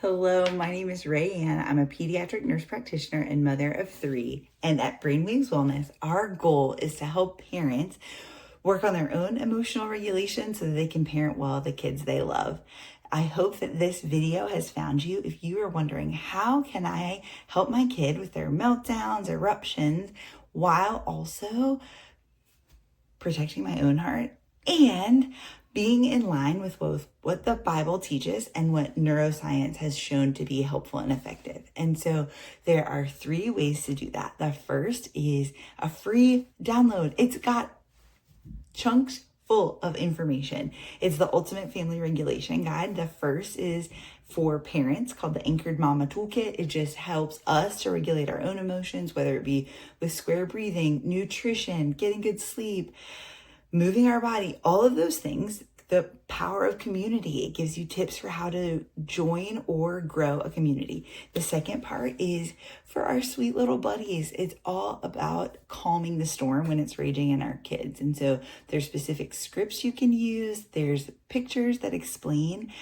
Hello, my name is Rayanne. I'm a pediatric nurse practitioner and mother of 3. And at Brainwaves Wellness, our goal is to help parents work on their own emotional regulation so that they can parent well the kids they love. I hope that this video has found you. If you are wondering, how can I help my kid with their meltdowns, eruptions, while also protecting my own heart and being in line with both what the Bible teaches and what neuroscience has shown to be helpful and effective. And so there are 3 ways to do that. The first is a free download. It's got chunks full of information. It's the Ultimate Family Regulation Guide. The first is for parents, called the Anchored Mama Toolkit. It just helps us to regulate our own emotions, whether it be with square breathing, nutrition, getting good sleep, moving our body, all of those things. The power of community. It gives you tips for how to join or grow a community. The second part is for our sweet little buddies. It's all about calming the storm when it's raging in our kids. And so there's specific scripts you can use. There's pictures that explain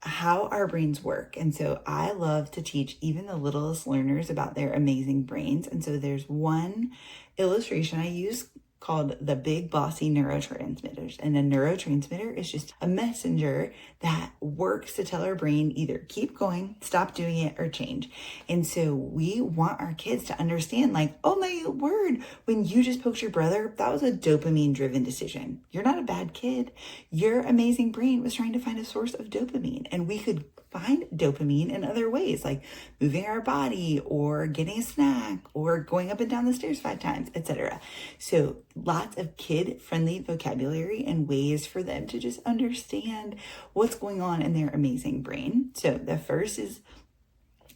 how our brains work. And so I love to teach even the littlest learners about their amazing brains. And so there's one illustration I use called the big bossy neurotransmitters. And a neurotransmitter is just a messenger that works to tell our brain either keep going, stop doing it, or change. And so we want our kids to understand, like, oh my word, when you just poked your brother, that was a dopamine driven decision. You're not a bad kid. Your amazing brain was trying to find a source of dopamine. And we could find dopamine in other ways, like moving our body or getting a snack or going up and down the stairs 5 times, etc. So lots of kid-friendly vocabulary and ways for them to just understand what's going on in their amazing brain. So the first is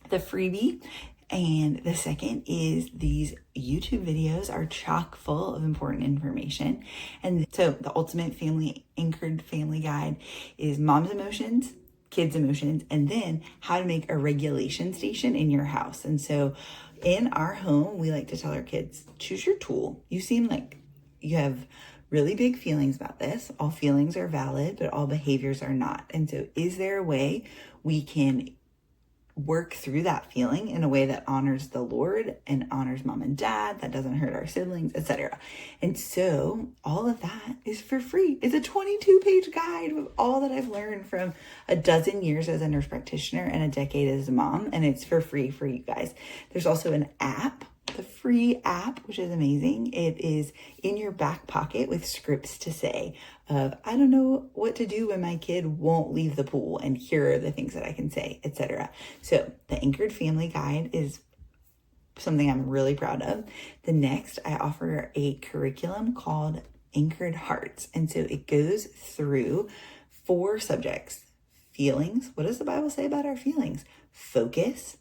the freebie. And the second is these YouTube videos are chock full of important information. And so the Ultimate Family Anchored Family Guide is mom's emotions, kids' emotions, and then how to make a regulation station in your house. And so in our home, we like to tell our kids, choose your tool. You seem like you have really big feelings about this. All feelings are valid, but all behaviors are not. And so is there a way we can work through that feeling in a way that honors the Lord and honors mom and dad, that doesn't hurt our siblings, etc. And so all of that is for free. It's a 22-page guide of all that I've learned from a dozen years as a nurse practitioner and a decade as a mom, and it's for free for you guys. There's also an app, the free app, which is amazing. It is in your back pocket with scripts to say of, I don't know what to do when my kid won't leave the pool, and here are the things that I can say, etc. So the Anchored Family Guide is something I'm really proud of. The next, I offer a curriculum called Anchored Hearts. And so it goes through 4 subjects: feelings. What does the Bible say about our feelings? Focus,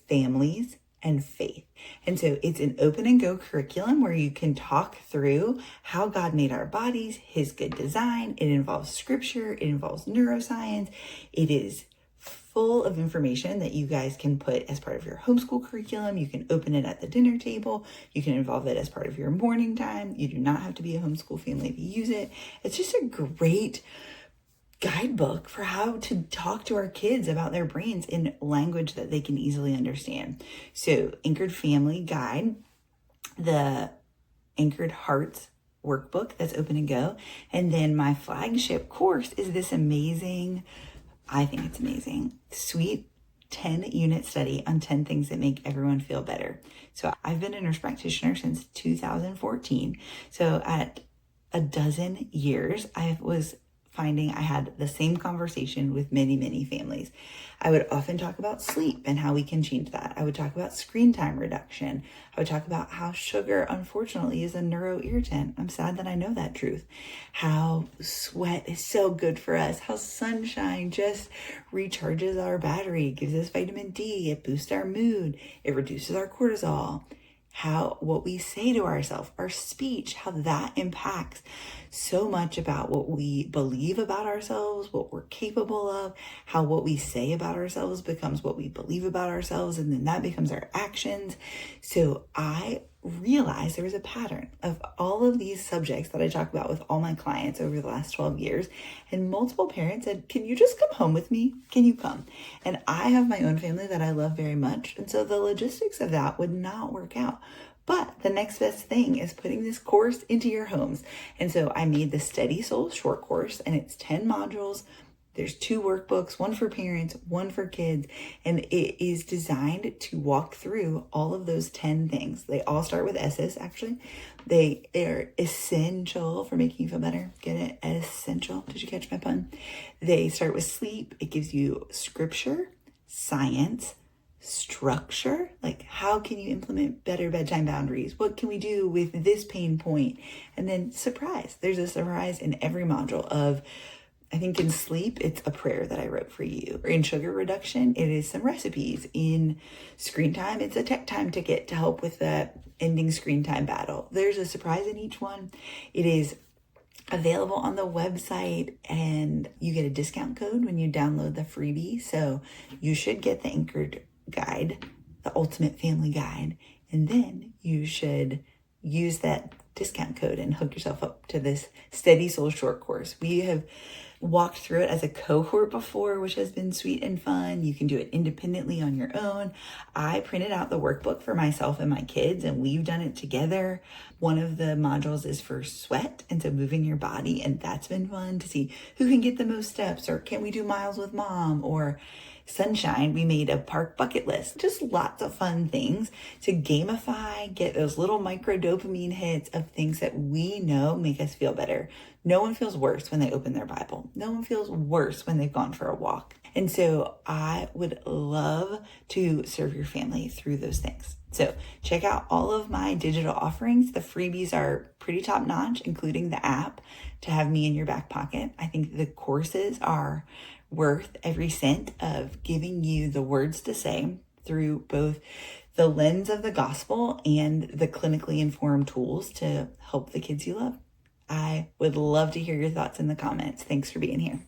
families, and faith. And so it's an open and go curriculum where you can talk through how God made our bodies, his good design. It involves scripture, it involves neuroscience. It is full of information that you guys can put as part of your homeschool curriculum. You can open it at the dinner table. You can involve it as part of your morning time. You do not have to be a homeschool family to use it. It's just a great guidebook for how to talk to our kids about their brains in language that they can easily understand. So Anchored Family Guide, the Anchored Hearts workbook that's open and go. And then my flagship course is this amazing, I think it's amazing, sweet 10-unit study on 10 things that make everyone feel better. So I've been a nurse practitioner since 2014. So at a dozen years, I was finding I had the same conversation with many, many families. I would often talk about sleep and how we can change that. I would talk about screen time reduction. I would talk about how sugar, unfortunately, is a neuroirritant. I'm sad that I know that truth. How sweat is so good for us. How sunshine just recharges our battery, gives us vitamin D. It boosts our mood. It reduces our cortisol. How what we say to ourselves, our speech, how that impacts so much about what we believe about ourselves, what we're capable of, how what we say about ourselves becomes what we believe about ourselves, and then that becomes our actions. So I realized there was a pattern of all of these subjects that I talk about with all my clients over the last 12 years. And multiple parents said, can you just come home with me? Can you come? And I have my own family that I love very much. And so the logistics of that would not work out. But the next best thing is putting this course into your homes. And so I made the Steady Soul short course, and it's 10 modules. There's 2 workbooks, one for parents, one for kids, and it is designed to walk through all of those 10 things. They all start with S's, actually. They are essential for making you feel better. Get it? Essential. Did you catch my pun? They start with sleep. It gives you scripture, science, structure, like how can you implement better bedtime boundaries? What can we do with this pain point? And then surprise. There's a surprise in every module of, I think in sleep, it's a prayer that I wrote for you. In sugar reduction, it is some recipes. In screen time, it's a tech time ticket to help with that ending screen time battle. There's a surprise in each one. It is available on the website, and you get a discount code when you download the freebie. So you should get the Anchored Guide, the Ultimate Family Guide, and then you should use that discount code and hook yourself up to this Steady Soul short course. We have walked through it as a cohort before, which has been sweet and fun. You can do it independently on your own. I printed out the workbook for myself and my kids, and we've done it together. One of the modules is for sweat, and so moving your body, and that's been fun to see who can get the most steps, or can we do miles with mom, or sunshine. We made a park bucket list. Just lots of fun things to gamify, get those little micro dopamine hits of things that we know make us feel better. No one feels worse when they open their Bible. No one feels worse when they've gone for a walk. And so I would love to serve your family through those things. So check out all of my digital offerings. The freebies are pretty top notch, including the app to have me in your back pocket. I think the courses are worth every cent of giving you the words to say through both the lens of the gospel and the clinically informed tools to help the kids you love. I would love to hear your thoughts in the comments. Thanks for being here.